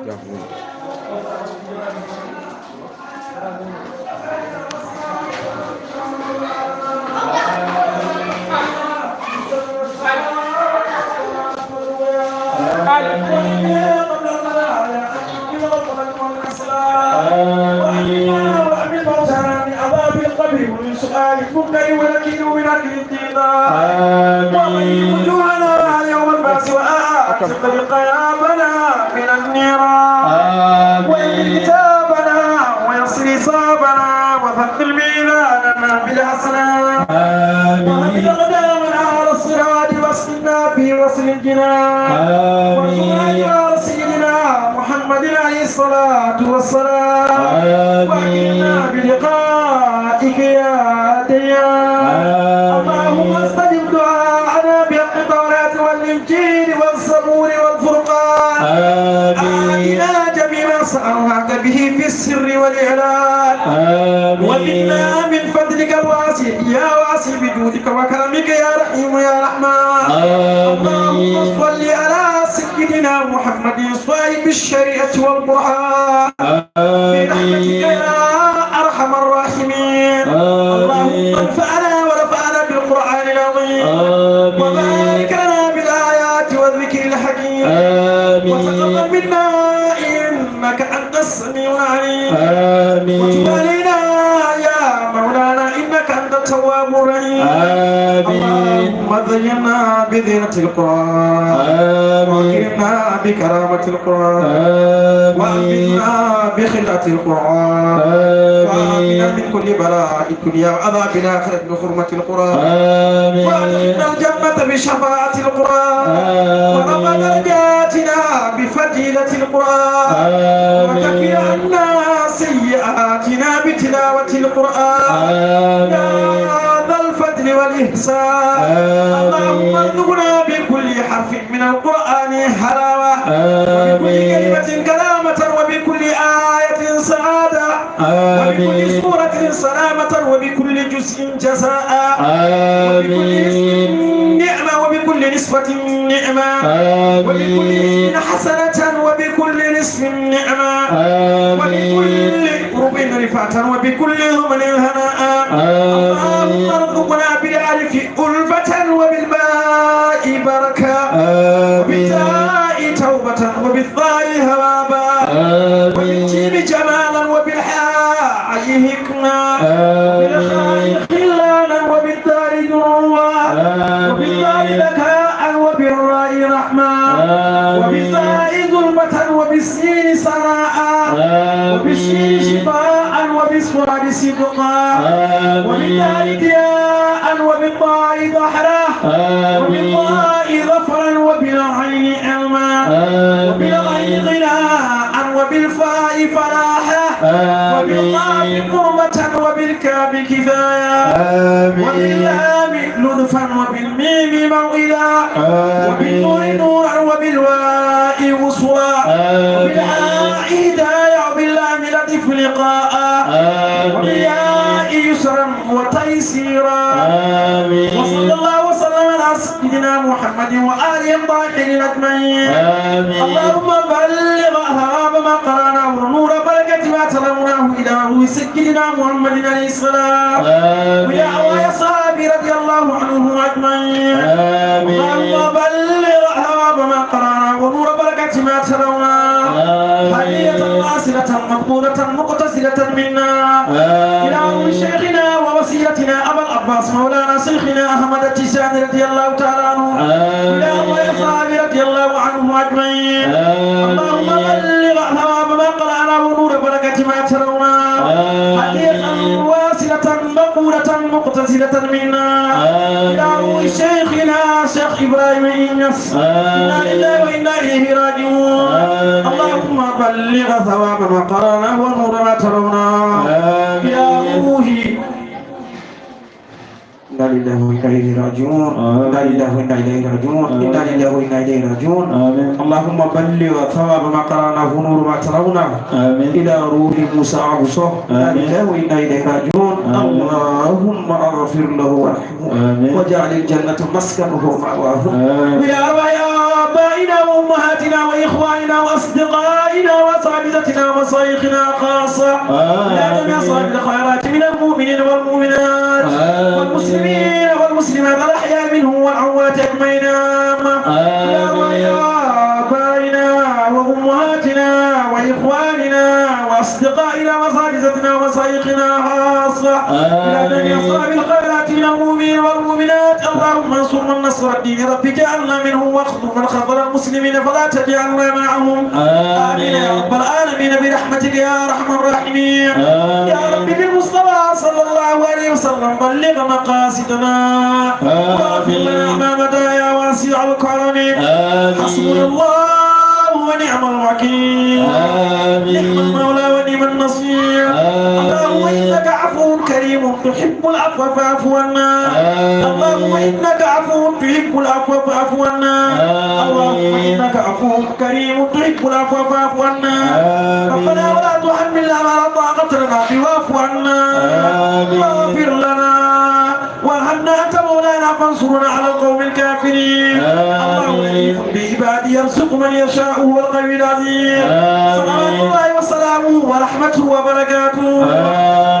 المنكر ونكيل من الانتقام وطيب وجوهنا يوم البعث وآتق رقابنا من النيران وإن كتابنا ويصل صابنا وثقل ميزاننا بالحسنات وهد أقدامنا على الصراط واسقنا في وصل الجنان وارزقنا يا سيدنا محمد عليه الصلاة والسلام وأكرمنا بلقائك يا ديان اللهم استجب دعاءنا بحق التوراة والإنجيل والزبور والفرقان آتنا جميع ما سألناك به في السر والإعلان وزدنا من فضلك الواسع يا واسع بجودك وكرمك يا رحيم يا رحمن اللهم صل على سيدنا محمد صاحب الشريعة والقرآن برحمتك يا أرحم الراحمين اللهم انفعنا ورفعنا بالقرآن العظيم وبارك لنا بالآيات والذكر الحكيم وتقبل منا إنك أنت السميع العليم وتب علينا يا مولانا إنك أنت التواب الرحيم اللهم زينا بزينة القرآن وأكرمنا بكرامة القرآن وأنبتنا بخلعة القرآن وآمنا من كل بلاء الدنيا وعذاب الآخرة بحرمة القرآن وأدخلنا الجنة بشفاعة القرآن ورفع درجاتنا بفضيلة القرآن وكفر عنا سيئاتنا بتلاوة القرآن يا ذا الفضل والإحسان اللهم ارزقنا بكل حرف من القرآن حلاوة وبكل كلمة كرامة وبكل آية سعادة وبكل سورة سلامة وبكل جزء جزاء وبكل اسم نعمة وبكل نسبة نعمة وبكل اسم حسنة وبكل نصف نعمة وبكل قرب رفعة وبكل همل هناء اللهم ارزقنا بالألف ألفة وبالباء بركة وبالتاء توبة وبالثاء هوابا وبالجيم جمالا وبالحاء حكمة وبالخاء خلانا وبالدار دروا وبالدار ذكاء وبالراء رحمة وبالثاء ظلمة وبالسين سراء وبالشين شفاء وبالصاد صدقا وبالدار ضياء وبالطاء ضحرة وبالطاء ظفرا وبالعين علما وبالغين غناء وبالفاء فلاحا وبالقاف قربة وبالكاف كفاية وباللام لطفا وبالميم موئلا وبالنور نورا وبالواء وصلا وبالهاء هداية وباللام لطف لقاء وبالياء يسرا وتيسيرا وصلى الله وسلم على سيدنا محمد وآله الطاهرين أجمعين اللهم بلغ ثواب ما قرأناه ونور بركة ما تلوناه إلى روح سيدنا محمد عليه السلام ويا أصحابه رضي الله عنهم أجمعين اللهم بلغ ثواب ما قرأناه ونور بركة ما تلوناه هدية واصلة مقبولة مقتصلة منا إلى روح شيخنا ووسيلتنا أبا العباس مولانا شيخنا أحمد التجاني رضي الله تعالى عنه إلى أصحابه رضي الله عنهم أجمعين اللهم بلغ ثواب ما قرأناه ونور بركة ما تلوناه هدية واصلة مقبولة مقتصلة منا إلى روح شيخنا شيخ إبراهيم إنس إنا لله وإنا إليه راجعون اللهم بلغ ثواب ما قرأناه ونور ما تلوناه يا روحي إنا لله وإنا إليه راجعون إنا لله وإنا إليه راجعون إنا لله وإنا إليه راجعون اللهم بلغ ثواب ما قرأناه ونور ما تلوناه إلى روح موسى عبصه إنا لله وإنا إليه راجعون اللهم اغفر له وارحمه واجعل الجنة مسكنه ومأواه ويا آبائنا وأمهاتنا وإخواننا وأصدقائنا وسادتنا ومشايخنا خاصة لا جميع صاحب الخيرات من المؤمنين والمؤمنات والمسلمين والمسلمات الأحياء منهم والأموات أجمعين يا آبائنا وأمهاتنا وإخواننا وأصدقائنا وأساتذتنا ومشايخنا خاصة لا جميع صاحب الخيرات من المؤمنين والمؤمنات اللهم انصر من نصر الدين رب جعلنا منهم واخذل من خذل المسلمين فلا تجعلنا معهم آمين يا رب العالمين برحمتك يا أرحم الراحمين يا رب بالمصطفى صلى الله عليه وسلم بلغ مقاصدنا واغفر لنا ما مدى يا واسع الكرم حسبنا الله ونعم الوكيل نعم المولى ونعم النصير اللهم انك عفو كريم تحب العفو فاعف عنا اللهم انك عفو تحب العفو فاعف عنا اللهم انك عفو كريم تحب العفو فاعف عنا ربنا ولا تحملنا ما لا طاقة لنا به واعف عنا واغفر لنا وارحمنا انت مولانا فانصرنا على القوم الكافرين اللهم انك بعبادي يرزق من يشاء هو القوي العزيز صلوات الله وسلامه ورحمته وبركاته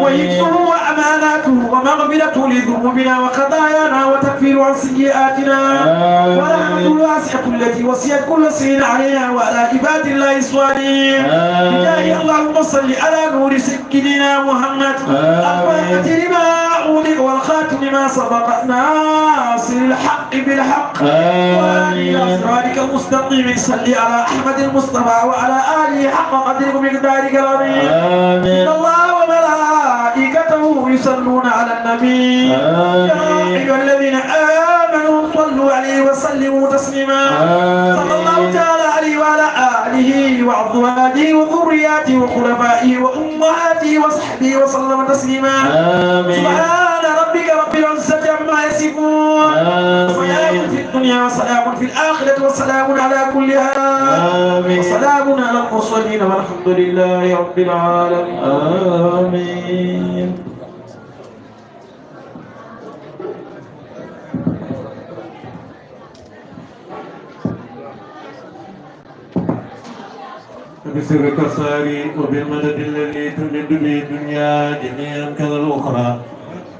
وحفظه واماناته ومغفرته لذنوبنا وخطايانا وتكفير عن سيئاتنا ورحمته الواسعه التي وسعت كل شيء علينا وعلى عباد الله الصالحين بجاه اللهم صل على نور سيدنا محمد الفاتح لما أغلق والخاتم لما سبق ناصر الحق بالحق وآله أسرارك المستقيم صل على أحمد المصطفى وعلى آله حق قدره بمقدارك العظيم إن الله وملائكته يصلون على النبي يا أيها الذين آمنوا صلوا عليه وسلموا تسليما صلى الله تعالى عليه وعلى آله وأزواجه وذرياته وخلفائه وأمهاته وصحبه وسلم تسليما سبحان ربك رب العزة عما يصفون سلام في الدنيا وسلام في الآخرة وسلام على كل حال وسلام على المرسلين والحمد لله رب العالمين آمين. بسرك الصاري وبالمدد الذي تمد به الدنيا جميعا كذا الأخرى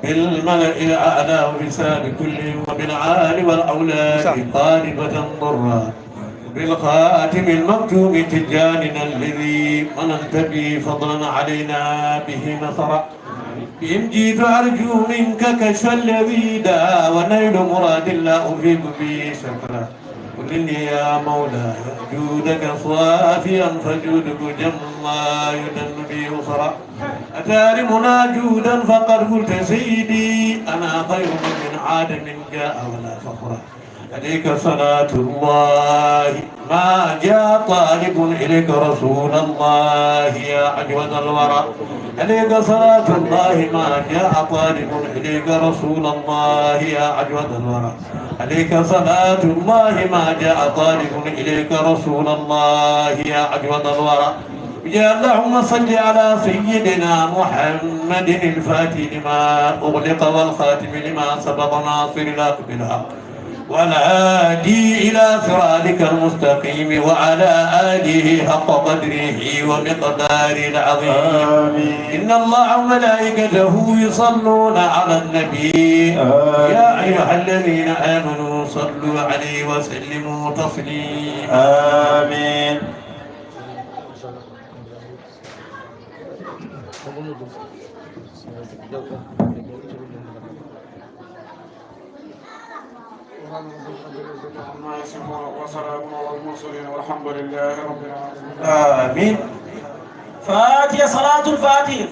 بالملأ الأعلى وبساب كلهم وبالعال والأولاد قاربة ضرا بالخاتم المكتوب تجاننا الذي مننت به فضلا علينا به نصرا إن جيت أرجو منك كشف الذي دا ونيل مراد لا أفيد به شكرا قل إني يا مولاي جودك صافيا فجودك جما يدن به أسرا أتارمنا جودا فقد قلت سيدي أنا خير من عادم جاء ولا فخرا عليك صلاة الله ما جاء طالب إليك رسول الله يا عجوز الورى عليك صلاة الله ما جاء طالب إليك رسول الله يا عجوز الورى عليك صلاة الله ما جاء طالب إليك رسول الله يا عجوز الورى يا اللهم صل على سيدنا محمد الفاتح لما أغلق والخاتم لما سبق ناصر الحق بالحق والهادي إلى صراطك المستقيم وعلى آله حق قدره ومقداره العظيم إن الله وملائكته يصلون على النبي يا أيها الذين آمنوا صلوا عليه وسلموا تسليما آمين. والحمد لله رب العالمين آمين. فاتحة صلاة الفاتحة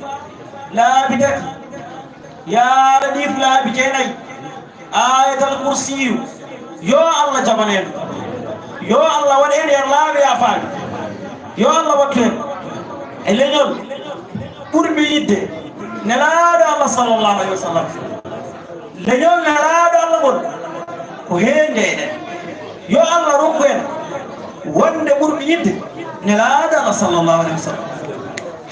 لا بدك يا رديف لا بجيني آية الكرسي يا الله جمانين يا الله ولين يرلا بيا فان يا الله وكيل اللي نقول قرب يده نلاد الله صلى الله عليه وسلم لنقول نلاد الله قل وهين جينا يا الله ركوين wonde ɓurɓe yidde nelaɗo Allah sallllahu alayhi wa sallam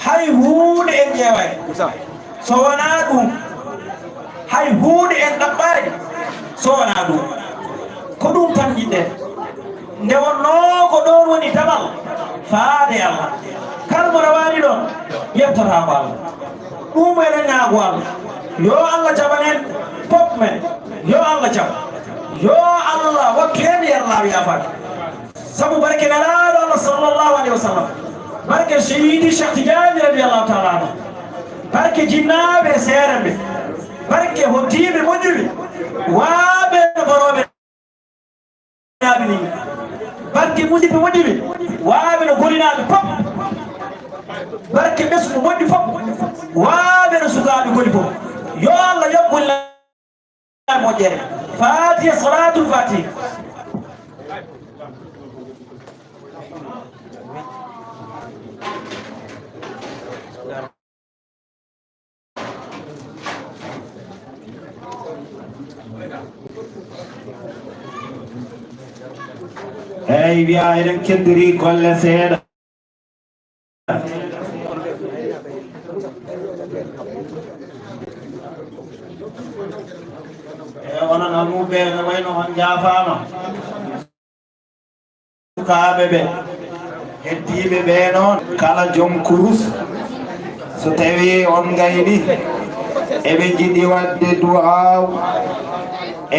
hay hunde en ƴeewani so wona ɗum hay hunde en ɗaɓɓani so wona ɗum ko ɗum tan jiɗɗen nde wonno ko ɗon woni daɓal faade Allah kalmo rawani ɗon yettata ko Allah ɗum eɗen ñaago Allah yo Allah jaɓanen pop men yo Allah jaɓa yo Allah wattu hen yerlaɓe yafade sabu barke nelaɗo Allah sallllahu alayhi wa sallam barke seydi Cheikh Tidiane radiallahu taala anhu barke jinnaɓe e seereɓe barke hoddiɓe moƴƴuɓe waaɓe no boroɓe naɓini barke musidɓe moƴƴuɓe waaɓe no golinaɓe pop barke ɓesgu moƴƴi fof waaɓe no sukaɓe goli fof yo Allah yoɓɓulla moƴƴere fatiha salatul fatiha eyyi wiya eɗen keddori golle seeɗa onon almuɓe ne wayno on jaafama sukaɓe ɓe heddiɓe ɓe noon kala joom kurus so tawi on gayni eɓe jiɗi wadde du'aw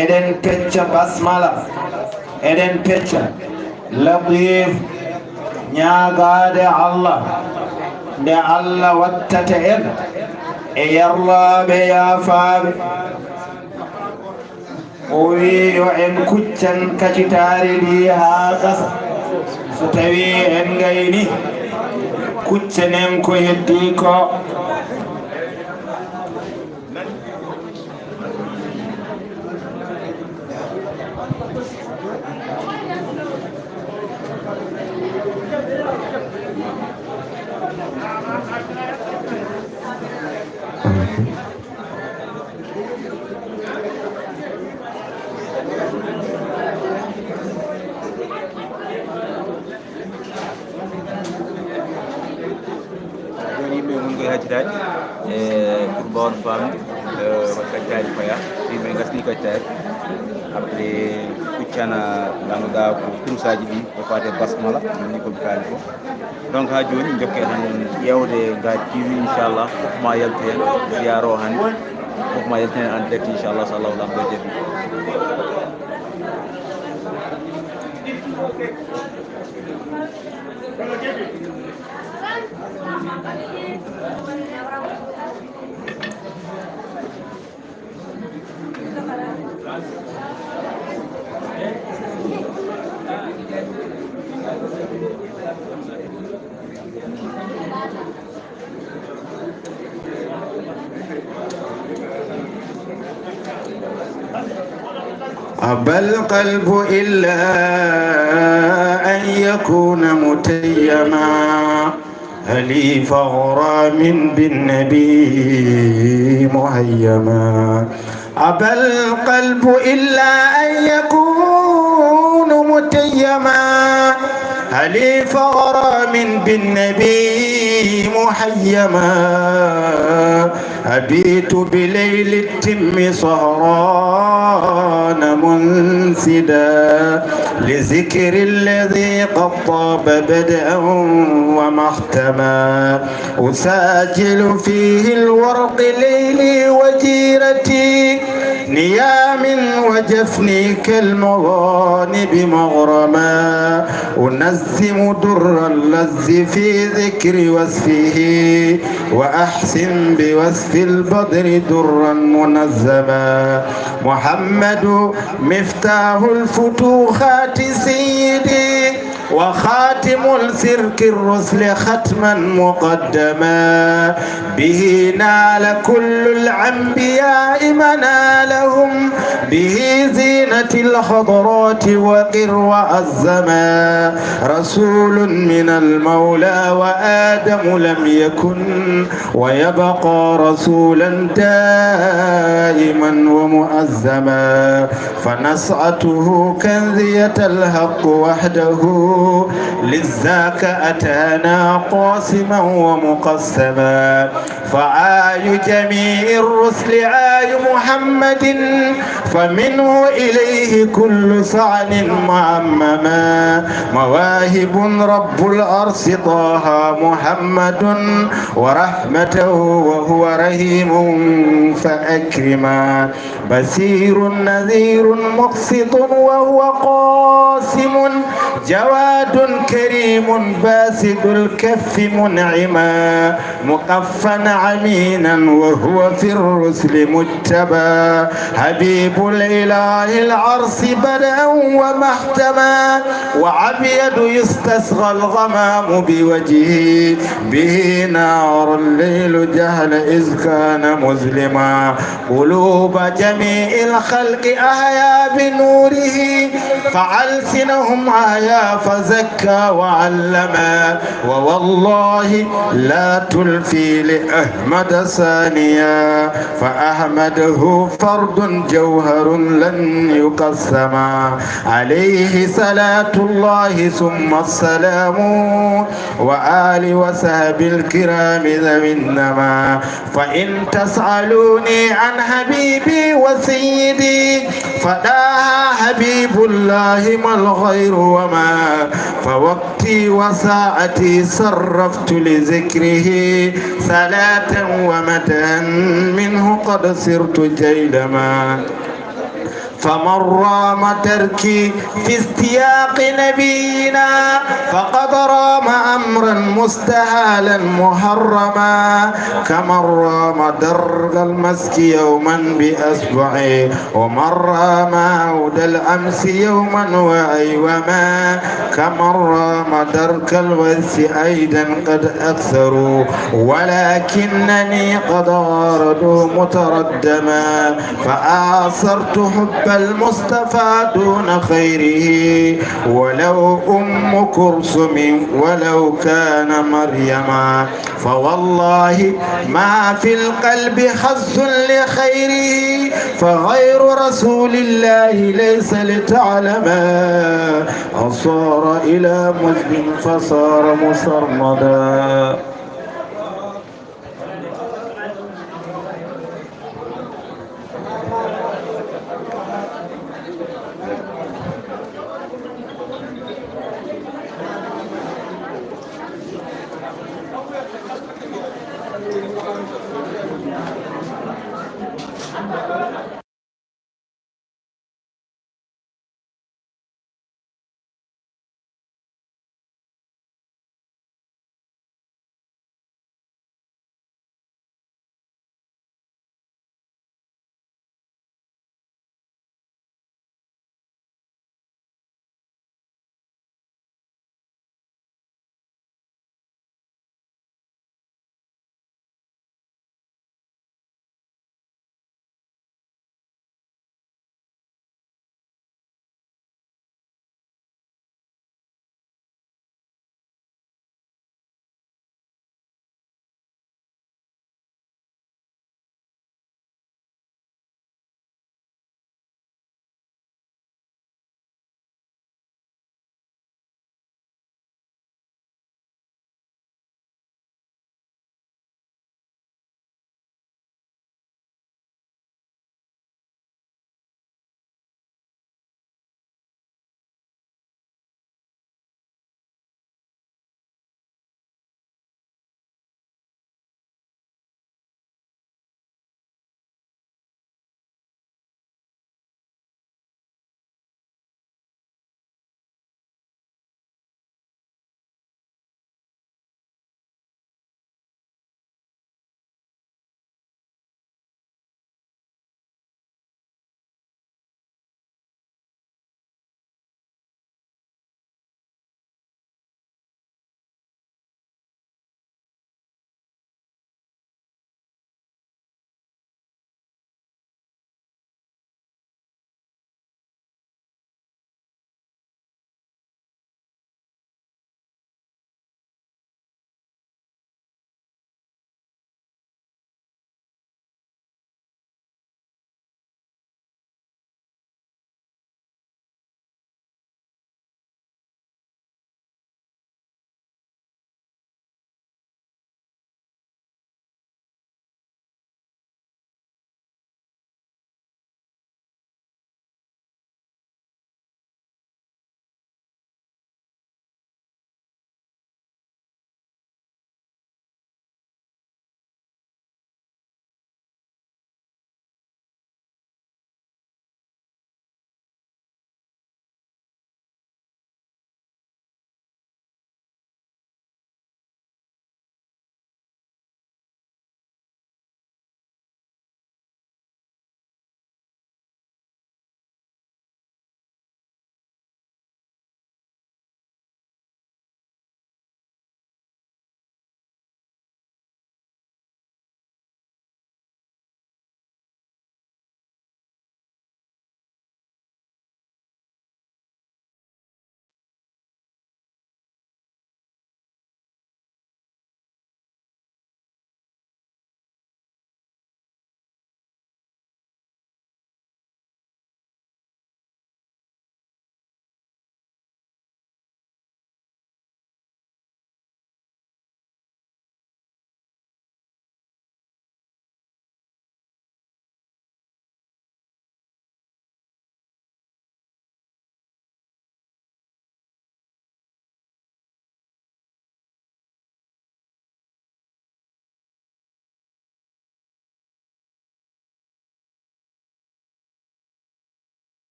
eɗen pecca basmala eɗen pecca latif ñaagade Allah nde Allah wattata en e yarlaɓe yaafaɓe o wi yo en kuccan kacitari ɗi ha gasa so tawi en gayni kuccanen ko heddi ko haccitade pour mbawon famde kaccari faya yimɓe gasni kaccari après kuccana ganduɗa ko kurusaji ɗi ko fate basmala ni koɓe kaali fof donc ha joni jokke tan ƴewde ga tiwi inchallah fofma yaltu hen ziyaro hande fofma yaltu hen en direct inchallah so allahu lamɗo jebbi أبى القلب إلا أن يكون متيما هليف غرام بالنبي مهيما أبى القلب إلا أن يكون متيما هليف غرام بالنبي محيما أبيت بليل التم سهران منسدا لذكر الذي قد طاب بدءا ومختما أساجل فيه الورق ليلي وجيرتي نيام وجفني كالمغانب مغرما أنزم در اللذ في ذكر وصفه وأحسن بوصف البدر درا منزما محمد مفتاح الفتوحات سيدي وخاتم السرك الرسل ختما مقدما به نال كل الأنبياء منالهم به زينة الخضرات وقر وعزما رسول من المولى وآدم لم يكن ويبقى رسولا دائما ومؤزما فنصعته كنزية الحق وحده للذاك أتانا قاسما ومقسما فآي جميع الرسل آي محمد فمنه إليه كل صعن معمما مواهب رب الأرض طه محمد ورحمته وهو رحيم فأكرما بصير نذير مقسط وهو قاسم جواد كريم باسد الكف منعما مقفا عمينا وهو في الرسل مجتبى حبيب الإله العرس بدءا ومحتما وعبيد يستسغى الغمام بوجهه به نار الليل جهل إذ كان مظلما قلوب جميع الخلق أحيا بنوره فألسنهم أحيا فزكى وعلما ووالله لا تلفي لأحمد ثانيا فأحمده فرد جوهر لن يقسما عليه صلاة الله ثم السلام وآل وصحب الكرام ذوي النما فإن تسألوني عن حبيبي وسيدي فداها حبيب الله ما الغير وما فوقتي وساعتي صرفت لذكره صلاة ومدى منه قد صرت جيلما فمن رام تركي في استياق نبينا فقد رام أمرا مستهالا محرما كمن رام درج المسك يوما بأسبوعه ومن رام عود الأمس يوما وأيوما كمن رام درك الورث أيضا قد أكثروا ولكنني قد غاردوا متردما فآثرت حب المصطفى دون خيره ولو أم كرثم ولو كان مريما فوالله ما في القلب حظ لخيره فغير رسول الله ليس لتعلما أصار إلى مسلم فصار مسرمدا.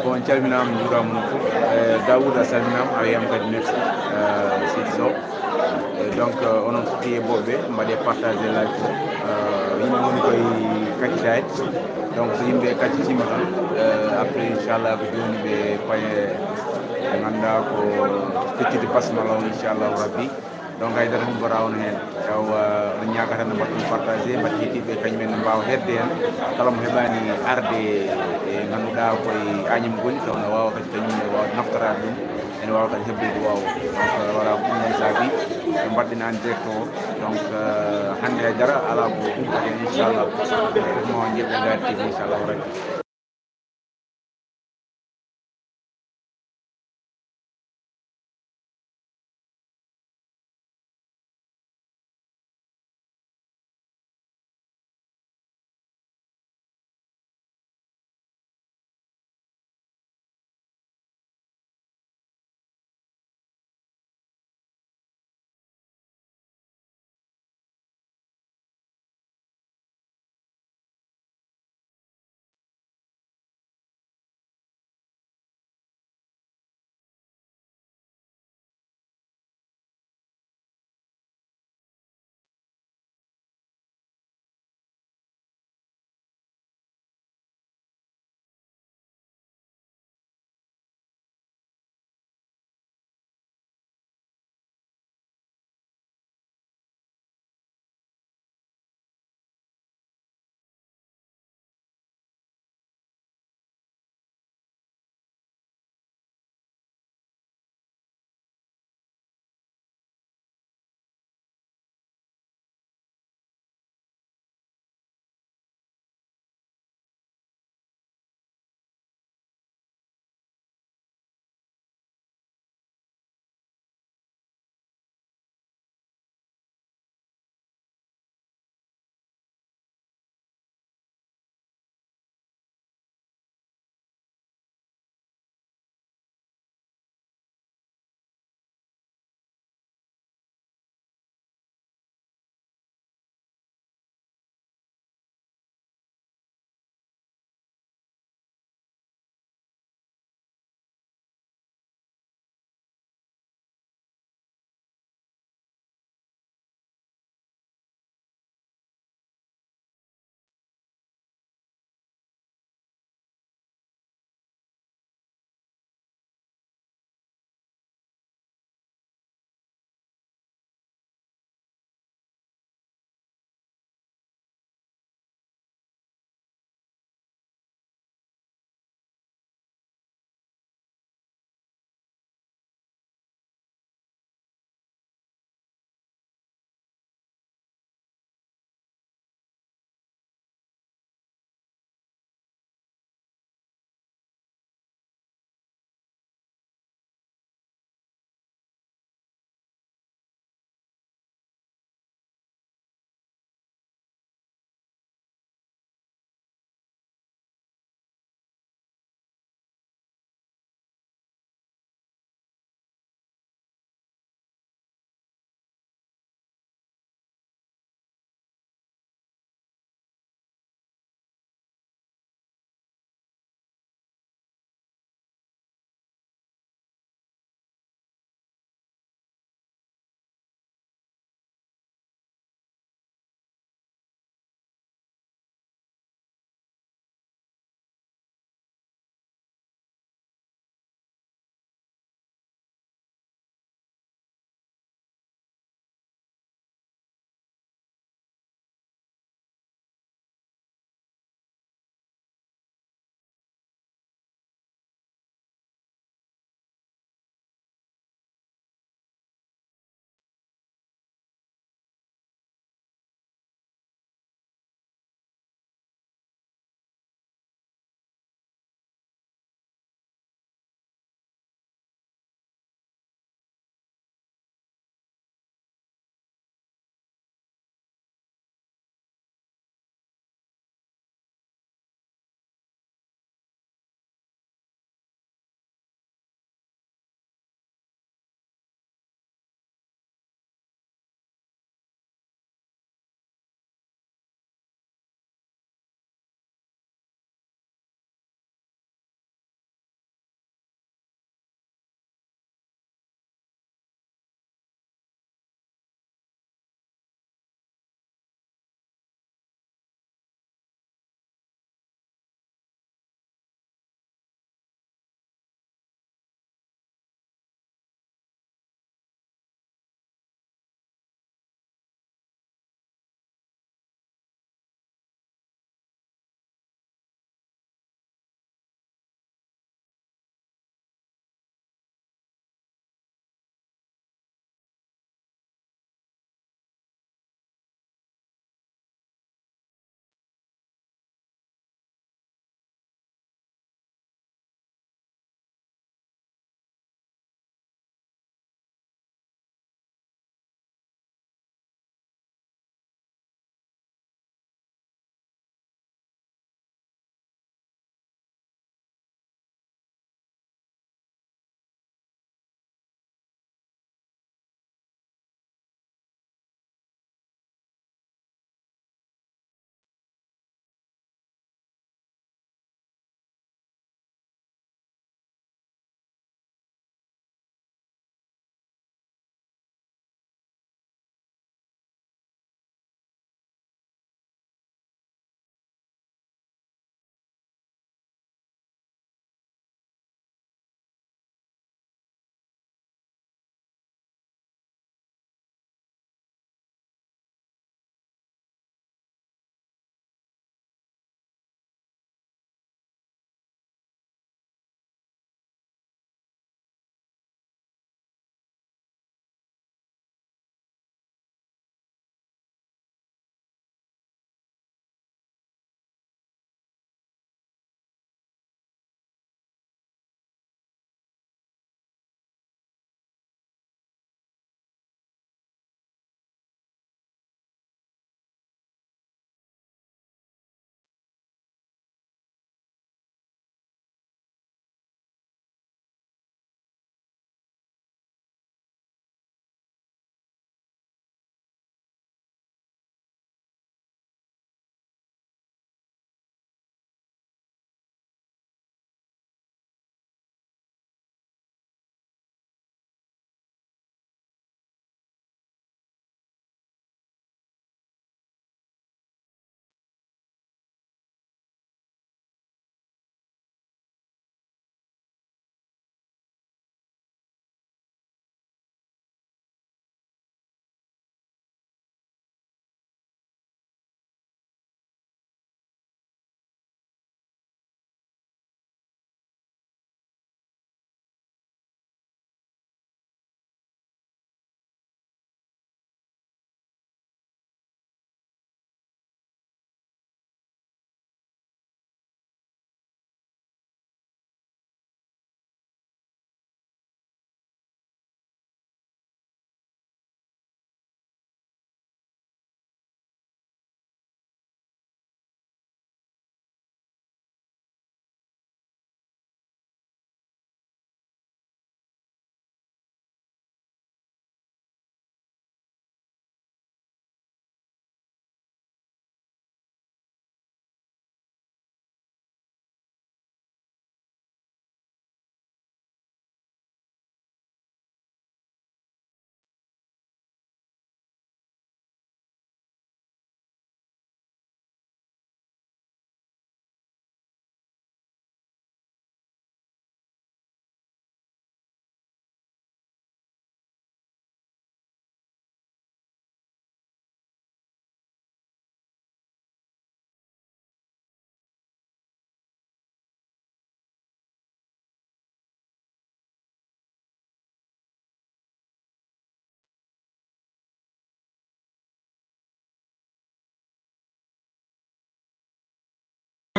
bon calminama juurama no fof Daoud a salminama a wiyama kadi merci Sidi Sow donc onon fof yeɓoɓe mbaɗe partagé live o yimɓe woni koye kaccitade donc so yimɓe kaccitima tan après inchallah ko joni ɓe paye ɓe ganduɗa ko feccude basmala o inchallahu rabbi donc haydara hum mbo rawno hen taw oɗon ñaga tan no mbatton partagé mbaɗa heeɗiɓe kañumen ne mbawa hedde hen kala mo heɓani arde e ganduɗa koye Agname goni taw ne wawa kadi kañumne wawde naftorade ɗum ene wawa kadi heɓɓude waw donc voilà ko ɗum ɗon saabi ɓe mbaɗɗina en direct o donc hande haydara ala ko waɗen inchallah mo jeɓɓe Ngayar TV inchallahu rabbi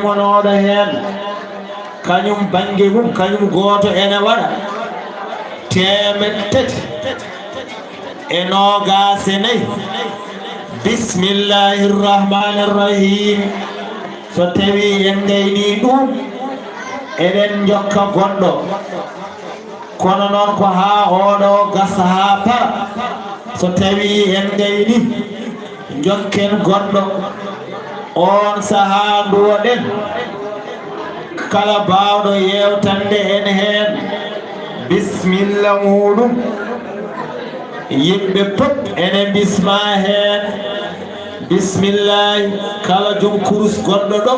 limonoɗo hen kañum banggue mum kañum goto ene waɗa 324 bismillahirrahmanirrahim so tawi en gayni ɗum eɗen jokka goɗɗo kono noon ko ha oɗo gasa ha para so tawi en gayni jokken goɗɗo on saha nduwoɗen kala bawɗo yewtande en hen bisimilla muɗum yimɓe pop ene bisma hen bisimillahi kala jom kurus goɗɗo ɗo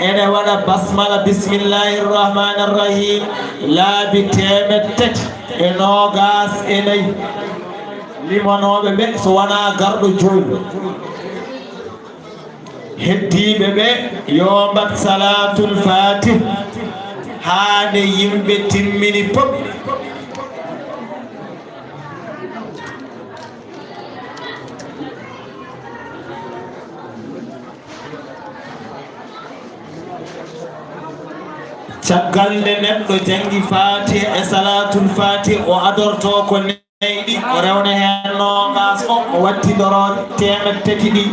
ene waɗa basmala bismillahirrahmanirrahim laabi 324 limonoɓe ɓe so wona garɗo joni heddiɓe ɓe yo mbat salatul fatih haade yimɓe timmini pop caggal nde neɗɗo jangi fatih e salatul fatih o adorto ko neyɗi o rewna hen nogas o wattidoro 3 ɗi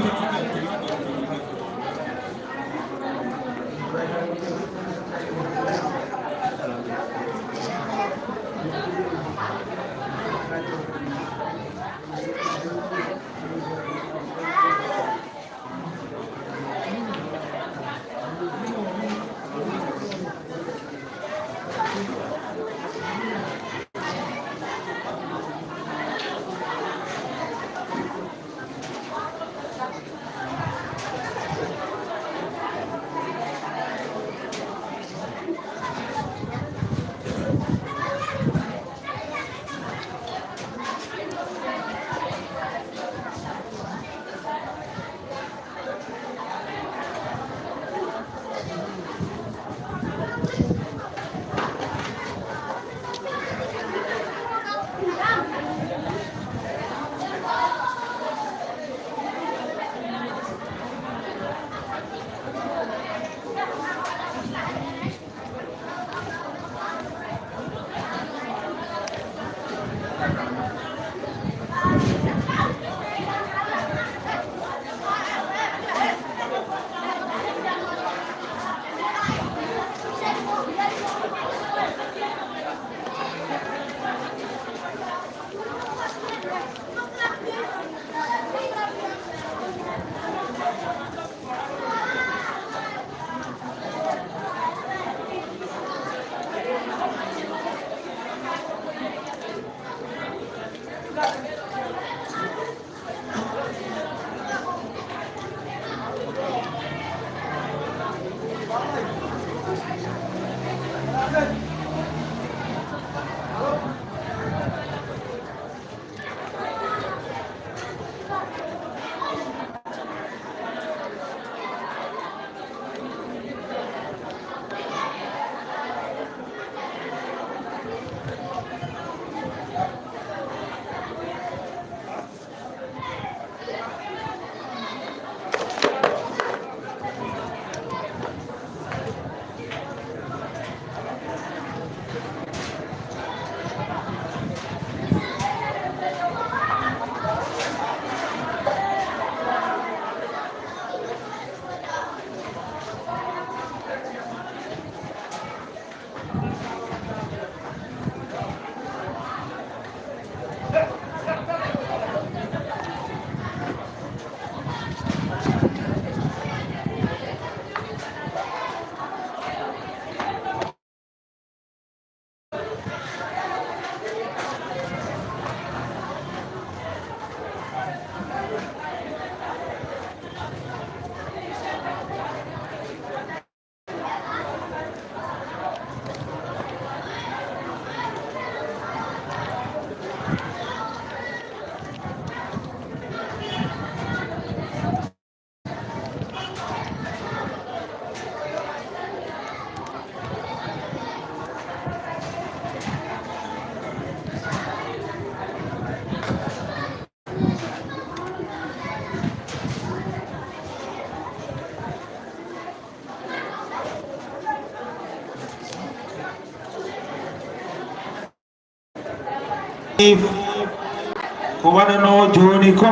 ko waɗano joni ko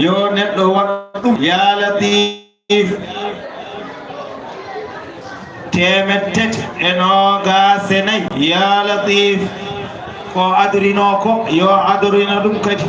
yo neɗɗo waɗa ɗum ya latif temettete e nogas e nayyi ya latif ko adorino ko yo adorina ɗum kadi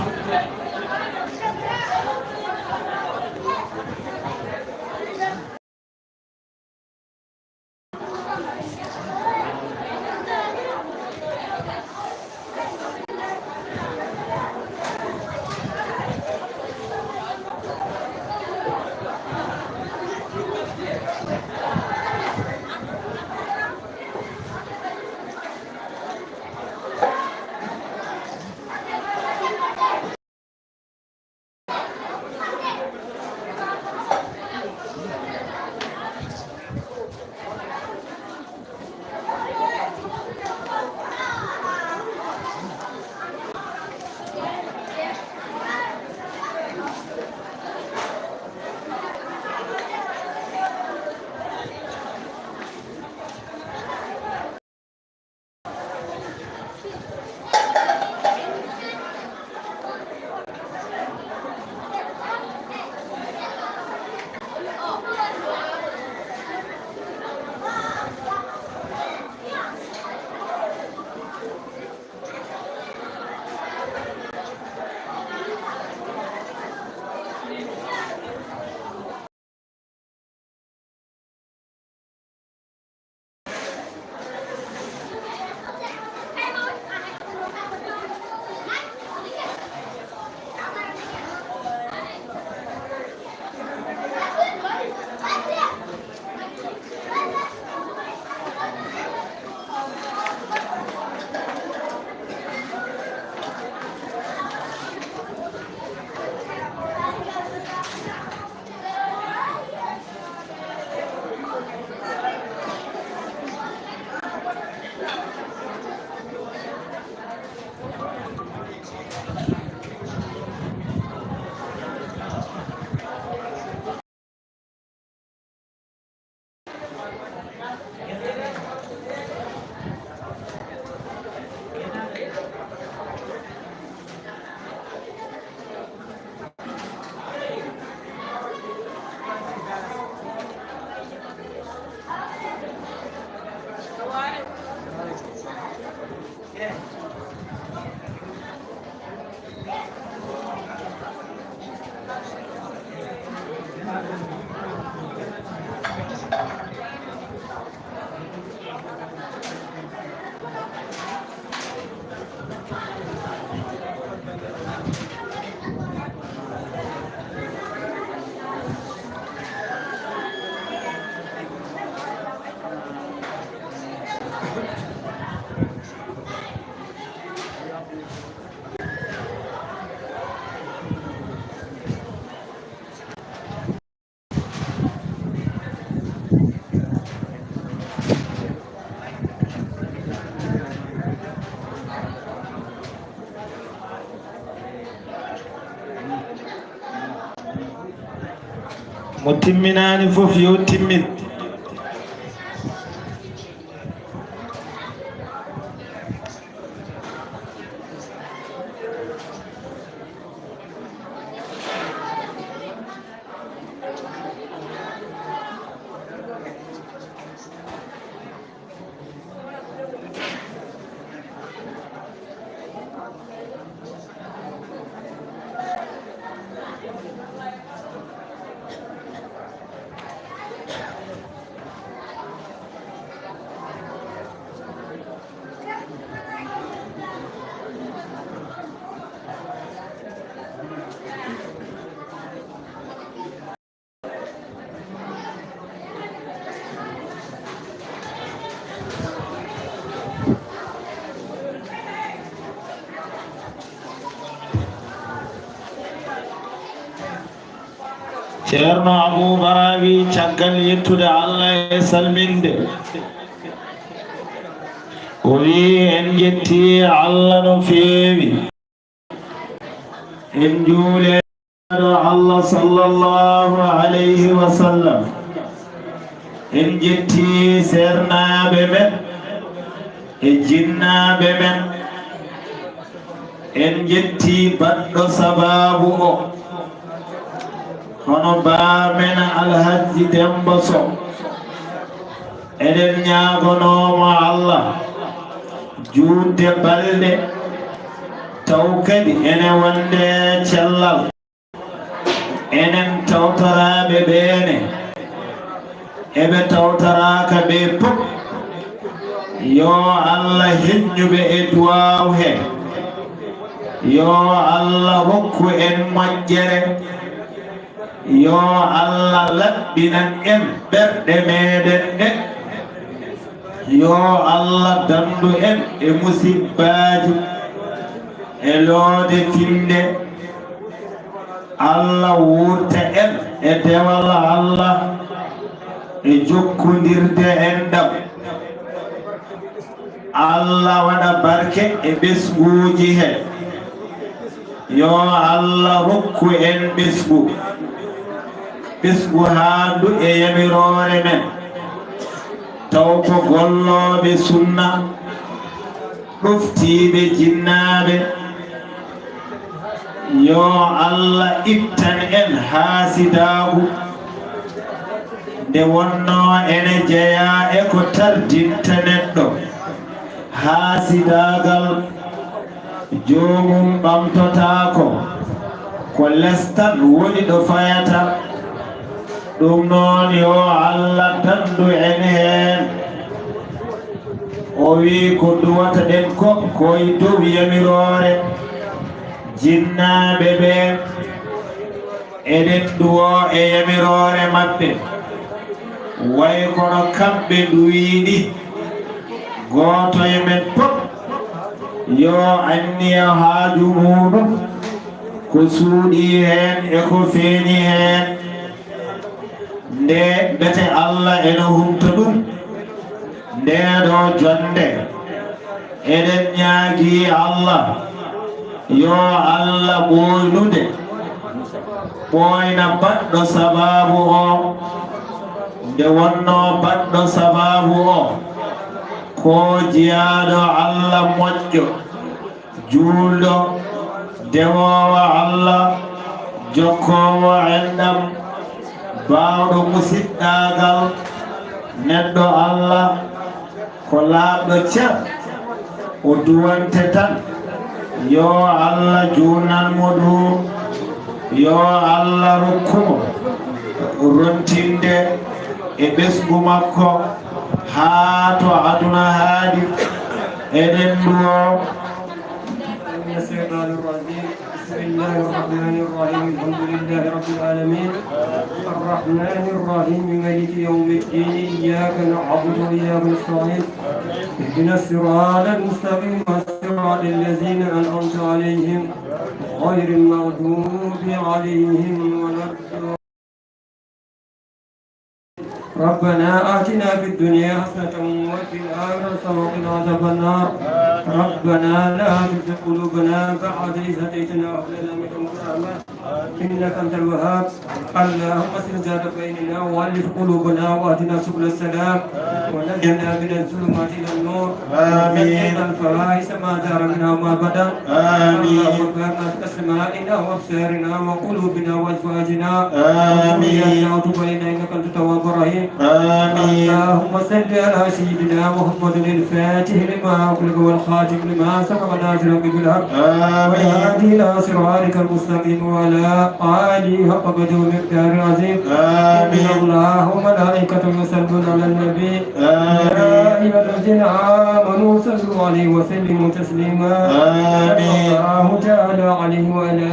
mo timminani fof yo timmin ceerno Abou Barawi caggal yettude Allah e salminde o wi en jetti Allah no feewi en juule Allah sallallahu alayhi wa sallam en jetti sernaɓe men e jinnaɓe men en jetti baɗɗo sababu o hono baamen Alhaji Demba Sow eɗen ñaagonomo Allah juutde balɗe taw kadi ene wonde cellal enen tawtoraɓe ɓeene eɓe tawtoraka ɓe pop yo Allah heƴƴuɓe e duwaw he yo Allah hokku en moƴƴere yo Allah laɓɓinan en ɓerɗe meɗen ɗe yo Allah dandu en e musibbaji e loode finde Allah wurta en e dewal Allah e jokkodirde en ɗam Allah waɗa barke e ɓesguji he yo Allah hokku en ɓesgu haandu e yamirore men taw ko golloɓe sunna ɗoftiɓe jinnaɓe yo Allah ittan en haasidagu nde wonno ene jeeya e ko tardinta neɗɗo haasidagal jomum ɓamtotako ko lestan woni ɗo fayata ɗum noon yo Allah dandu en hen o wi ko duwata ɗen ko koye dow yamirore jinnaɓe ɓe eɗen duwo e yamirore maɓɓe way kono kamɓe duwiɗi goto e men pop yo anniya haaju muɗum ko suuɗi hen e ko feeñi hen nde bete Allah ene humta ɗum ndeɗo jonde eɗen ñaagi Allah yo Allah ɓoynude ɓoyna baɗɗo sababu o nde wonno baɗɗo sababu o ko jiyaɗo Allah moƴƴo juulɗo dewowo Allah jokkowo enɗam bawɗo musidɗagal neɗɗo Allah ko laaɓɗo cer o duwante tan yo Allah juunanmo ɗum yo Allah rokkumo rontinde e ɓesgu makko haa to aduna haadi eɗen ɗuwo بسم الله الرحمن الرحيم الحمد لله رب العالمين الرحمن الرحيم مالك يوم الدين إياك نعبد وإياك نستعين اهدنا الصراط المستقيم صراط الذين أنعمت عليهم غير المغضوب عليهم ولا الضالين ربنا آتنا في الدنيا حسنة وفي الآخرة حسنة وقنا عذاب النار ربنا لا تزغ قلوبنا بعد إذ هديتنا وهب لنا من لدنك رحمة إنك أنت الوهاب اللهم أصلح ذات بيننا وألف قلوبنا واهدنا سبل السلام ونجنا من الظلمات إلى النور آمين الفواحش ما ظهر منها وما بطن آمين اللهم بارك في أسمائنا وأبصارنا وقلوبنا وأزواجنا آمين وتب علينا إنك أنت التواب الرحيم آمين اللهم صل على سيدنا محمد الفاتح لما أغلق والخاتم لما سبق ناصر بالحق والهادي إلى صراطك المستقيم وعلى آله حق قدره ومقداره العظيم آمين الله وملائكته يصلون على النبي يا أيها الذين آمنوا صلوا عليه وسلموا تسليما آمين الله تعالى عليه وعلى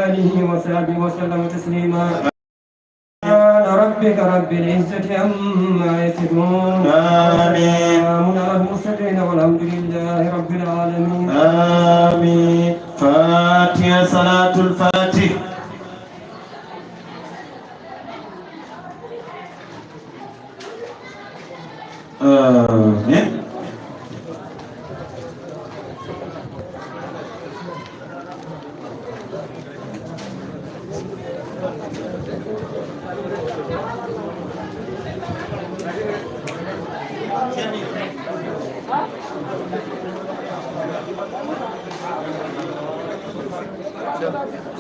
آله وصحبه وسلم تسليما ربك رب العزة عما يصفون آمين على المرسلين والحمد لله رب العالمين آمين فاتحة صلاة الفاتح آمين Huh?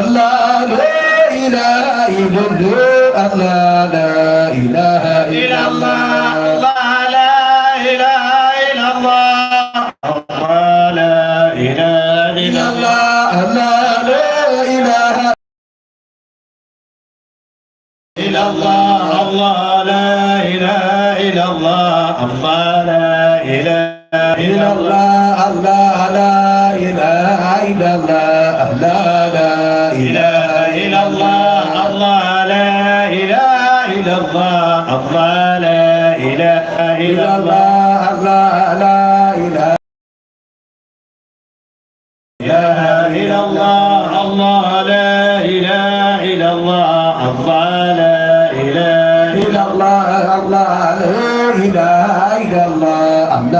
الله لا إله إلا الله الله لا إله إلا الله الله لا إله إلا الله الله لا إله إلا الله الله لا إله إلا الله الله لا إله إلا الله الله لا إله إلا الله الله لا إله إلا الله الله لا إله إلا الله الله لا إله إلا الله الله لا إله إلا الله الله لا إله إلا الله الله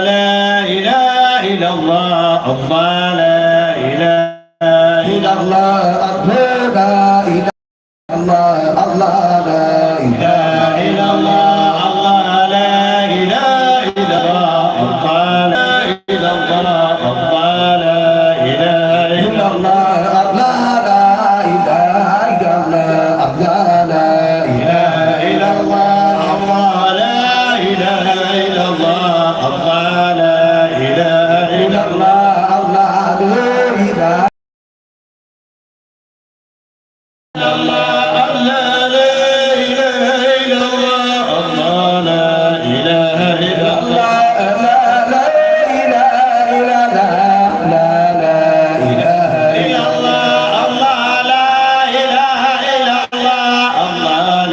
لا إله إلا الله الله لا إله إلا الله الله لا إله إلا الله الله لا إله إلا الله الله لا إله إلا الله الله لا إله إلا الله الله لا إله الله الله لا إله إلا الله الله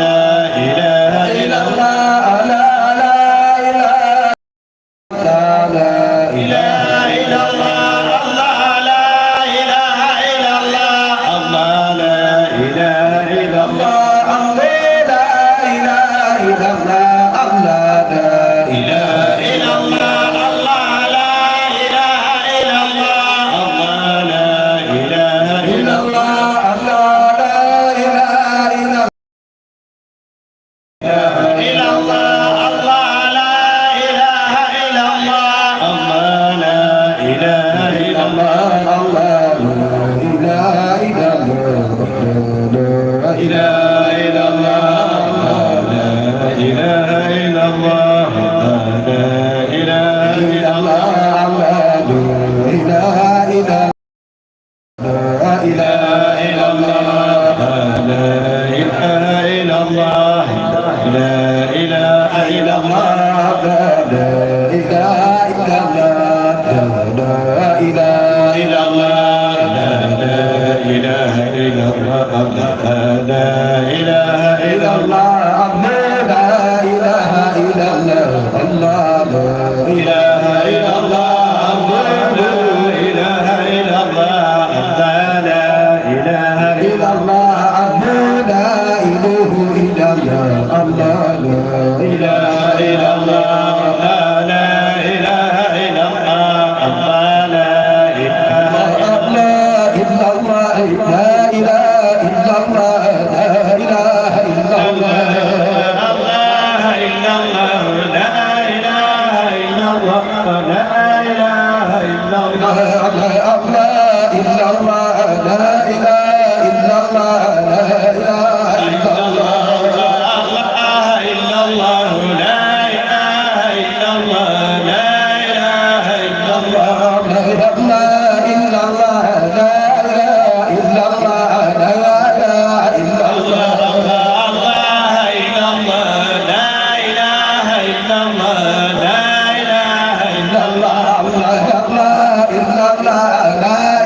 لا إله إلا الله الله لا إله إلا الله الله لا إله إلا الله الله لا إله إلا الله الله لا إله إلا الله الله لا إله إلا الله الله لا إله إلا الله الله لا إله Allah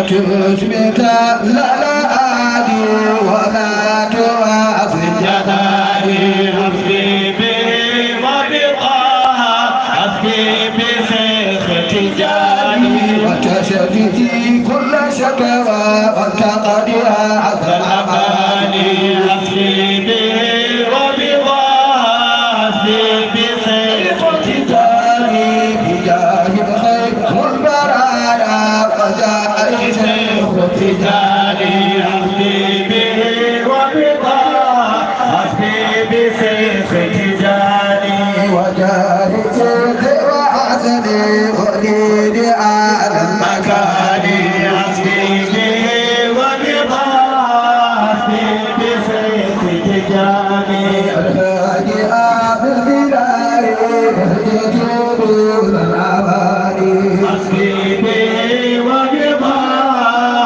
تثبت لنا آدي ولا توافق جدالي حسبي به وبطاها حسبي بشيخ تجاني وكشفتي كل شكوى وانتقدها عثر الأماني حسبي به وبطاها حسبي بشيخ تجاني بجاه الخير والبرايا وجاه تجاني حسبي به وبطاها حسبي بشيخ تجاني وجاه الخير وحسني حسبي بي وبما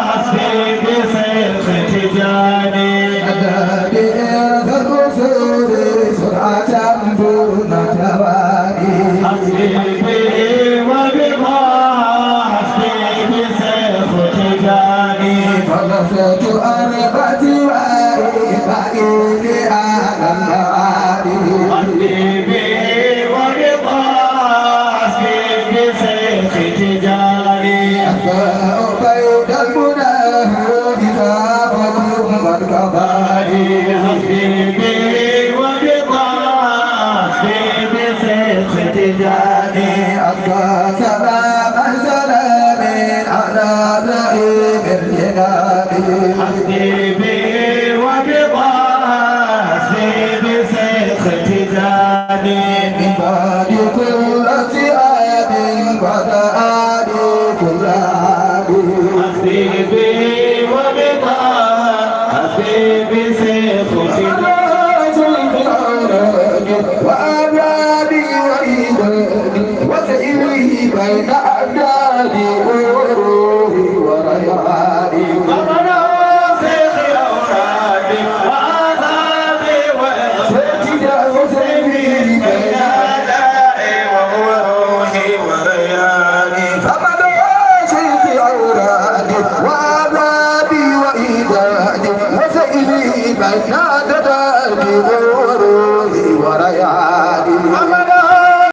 حسبي بسيف تجاني أداني الرسول سرعة دون تواني حسبي بي وبما حسبي بسيف تجاني فلست أربعة وإبائي على المعالي حسبي بي وبما حسبي بسيف تجاني أفاء بين المناهض كافتهم والكفاني حسبي بي وبما حسبي بسيف تجاني أبقى سلام سلام على رحيم الجنان حسبي بي وبما حسبي بسيف تجاني من بعد كل ثياب وتعالي كل عادي حسبي بي وبما حسبي بسيف تجاني وأبرادي وإيماني وسئلي بين أعدادي وروحي وريعاني أمنا سيخي أورادي وآثامي وسيتي وسيلي بين أعدادي وروحي وريعاني فمنا سيخي أورادي وأبرادي وإيماني وسئلي بين أعدادي